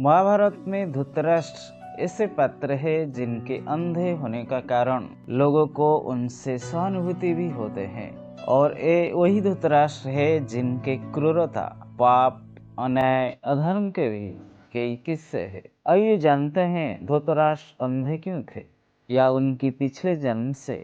महाभारत में धृतराष्ट्र ऐसे पात्र है जिनके अंधे होने का कारण लोगों को उनसे सहानुभूति भी होते हैं, और ये वही धृतराष्ट्र है जिनके क्रूरता, पाप, अन्याय, अधर्म के भी कई किस्से हैं। आइए जानते हैं धृतराष्ट्र अंधे क्यों थे, या उनकी पिछले जन्म से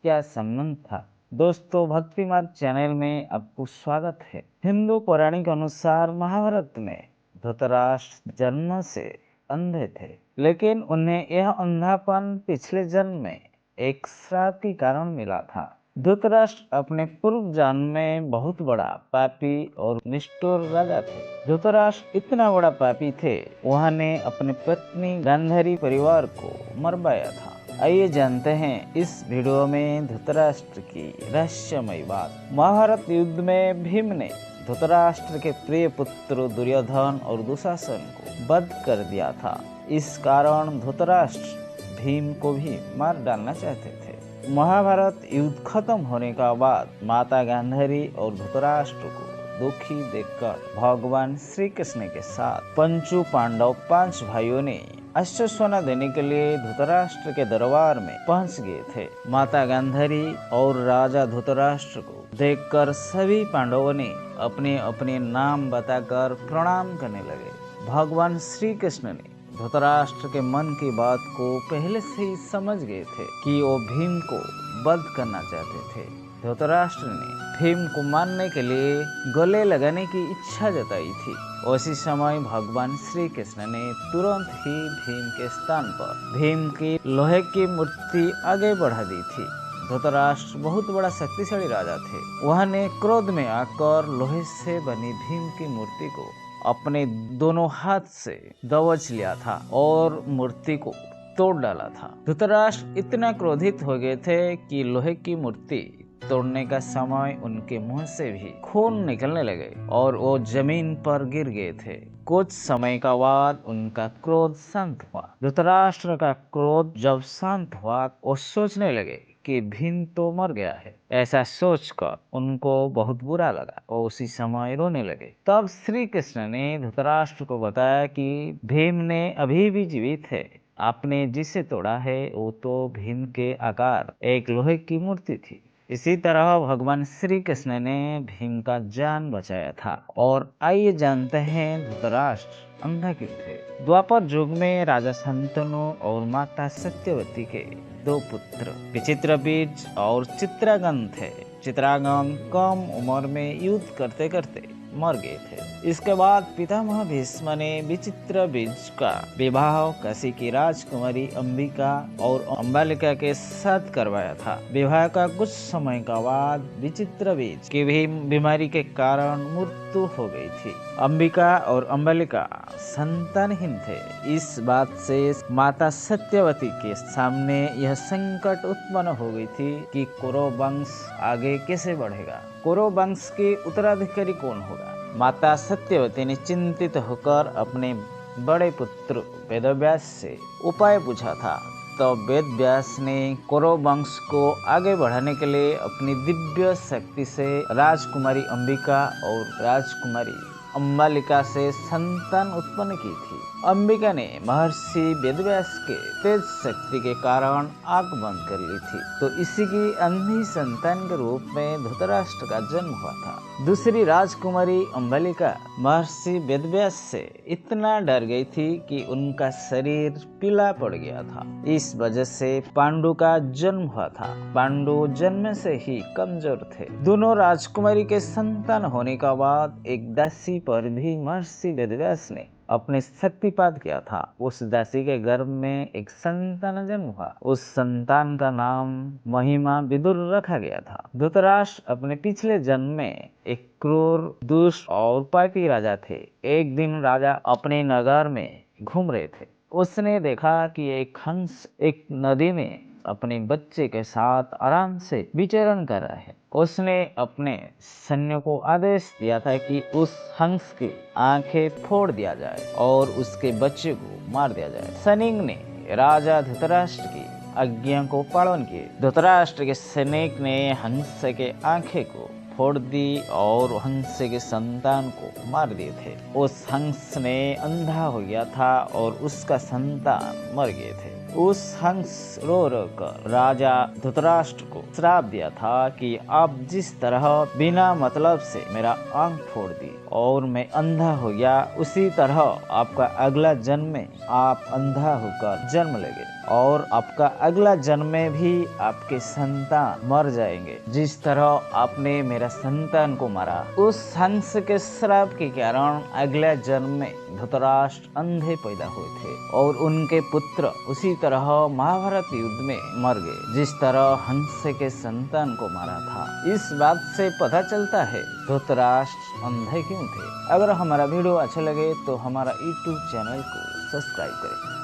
क्या संबंध था। दोस्तों, भक्ति मार्ग चैनल में आपको स्वागत है। हिंदू पौराणिक अनुसार महाभारत में धृतराष्ट्र जन्म से अंधे थे, लेकिन उन्हें यह अंधापन पिछले जन्म में एक श्राप के कारण मिला था। धृतराष्ट्र अपने पूर्व जन्म में बहुत बड़ा पापी और निष्ठुर राजा थे। धृतराष्ट्र इतना बड़ा पापी थे, उन्होंने अपनी पत्नी गांधारी परिवार को मरवाया था। आइए जानते हैं इस वीडियो में धृतराष्ट्र की रहस्यमयी बात। महाभारत युद्ध में भीम ने धृतराष्ट्र के प्रिय पुत्र दुर्योधन और दुशासन को वध कर दिया था। इस कारण धृतराष्ट्र भीम को भी मार डालना चाहते थे। महाभारत युद्ध खत्म होने का बाद माता गांधारी और धृतराष्ट्र को दुखी देखकर भगवान श्री कृष्ण के साथ पंचू पांडव 5 भाइयों ने आश्वासना देने के लिए धृतराष्ट्र के दरबार में पहुंच गए थे। माता गांधारी और राजा धृतराष्ट्र को देखकर सभी पांडवों ने अपने अपने नाम बताकर प्रणाम करने लगे। भगवान श्री कृष्ण ने धृतराष्ट्र के मन की बात को पहले से ही समझ गए थे कि वो भीम को वध करना चाहते थे। धृतराष्ट्र ने भीम को मारने के लिए गले लगाने की इच्छा जताई थी। उसी समय भगवान श्री कृष्ण ने तुरंत ही भीम के स्थान पर भीम की लोहे की मूर्ति आगे बढ़ा दी थी। धृतराष्ट्र बहुत बड़ा शक्तिशाली राजा थे। उन्होंने क्रोध में आकर लोहे से बनी भीम की मूर्ति को अपने दोनों हाथ से दबोच लिया था और मूर्ति को तोड़ डाला था। धृतराष्ट्र इतना क्रोधित हो गए थे कि लोहे की मूर्ति तोड़ने का समय उनके मुंह से भी खून निकलने लगे और वो जमीन पर गिर गए थे। कुछ समय का बाद उनका क्रोध शांत हुआ। धृतराष्ट्र का क्रोध जब शांत हुआ, वो सोचने लगे कि भीम तो मर गया है। ऐसा सोचकर उनको बहुत बुरा लगा और उसी समय रोने लगे। तब श्री कृष्ण ने धृतराष्ट्र को बताया कि भीम ने अभी भी जीवित है। आपने जिसे तोड़ा है वो तो भीम के आकार एक लोहे की मूर्ति थी। इसी तरह भगवान श्री कृष्ण ने भीम का जान बचाया था। और आइए जानते हैं धृतराष्ट्र अंधा क्यों थे। द्वापर युग में राजा शांतनु और माता सत्यवती के 2 पुत्र विचित्रबीज और चित्रांगन थे। चित्रांगन कम उम्र में युद्ध करते करते मर गए थे। इसके बाद पितामह भीष्म ने विचित्रबीज का विवाह काशी की राजकुमारी अंबिका और अंबालिका के साथ करवाया था। विवाह का कुछ समय का बाद विचित्रबीज की भी बीमारी के कारण मृत्यु हो गई थी। अंबिका और अंबालिका संतानहीन थे। इस बात से माता सत्यवती के सामने यह संकट उत्पन्न हो गई थी कि कौरव वंश आगे कैसे बढ़ेगा, कौरव वंश के उत्तराधिकारी कौन होगा। माता सत्यवती ने चिंतित होकर अपने बड़े पुत्र वेदव्यास से उपाय पूछा था। तो वेदव्यास ने कौरव वंश को आगे बढ़ाने के लिए अपनी दिव्य शक्ति से राजकुमारी अंबिका और राजकुमारी अंबालिका से संतान उत्पन्न की थी। अंबिका ने महर्षि वेदव्यास के तेज शक्ति के कारण आंख बंद कर ली थी, तो इसी की अंधी संतान के रूप में धृतराष्ट्र का जन्म हुआ था। दूसरी राजकुमारी अंबालिका महर्षि वेदव्यास से इतना डर गई थी कि उनका शरीर पीला पड़ गया था। इस वजह से पांडु का जन्म हुआ था। पांडु जन्म से ही कमजोर थे। दोनों राजकुमारी के संतान होने का बाद एक दासी पर भी महर्षि वेदव्यास ने अपने शक्तिपात किया था। उस दासी के गर्भ में एक संतान जन्म हुआ। उस संतान का नाम महिमा विदुर रखा गया था। धृतराष्ट्र अपने पिछले जन्म में एक क्रूर, दुष्ट और पापी राजा थे। एक दिन राजा अपने नगर में घूम रहे थे। उसने देखा कि एक हंस एक नदी में अपने बच्चे के साथ आराम से विचरण कर रहा है। उसने अपने सैन्य को आदेश दिया था कि उस हंस की आंखें फोड़ दिया जाए और उसके बच्चे को मार दिया जाए। सैनिक ने राजा धृतराष्ट्र की आज्ञा को पालन किए। धृतराष्ट्र के सैनिक ने हंस के आंखें को फोड़ दी और हंस के संतान को मार दिए थे। उस हंस ने अंधा हो गया था और उसका संतान मर गए थे। उस हंस रो रो कर राजा धृतराष्ट्र को श्राप दिया था कि आप जिस तरह बिना मतलब से मेरा आंख फोड़ दी और मैं अंधा हो गया, उसी तरह आपका अगला जन्म में आप अंधा होकर जन्म लेंगे और आपका अगला जन्म में भी आपके संतान मर जाएंगे, जिस तरह आपने मेरा संतान को मारा। उस हंस के श्राप के कारण अगले जन्म में धृतराष्ट्र अंधे पैदा हुए थे और उनके पुत्र उसी तरह महाभारत युद्ध में मर गए, जिस तरह हंस के संतान को मारा था। इस बात से पता चलता है धृतराष्ट्र अंधे क्यों थे। अगर हमारा वीडियो अच्छा लगे तो हमारा YouTube चैनल को सब्सक्राइब करें।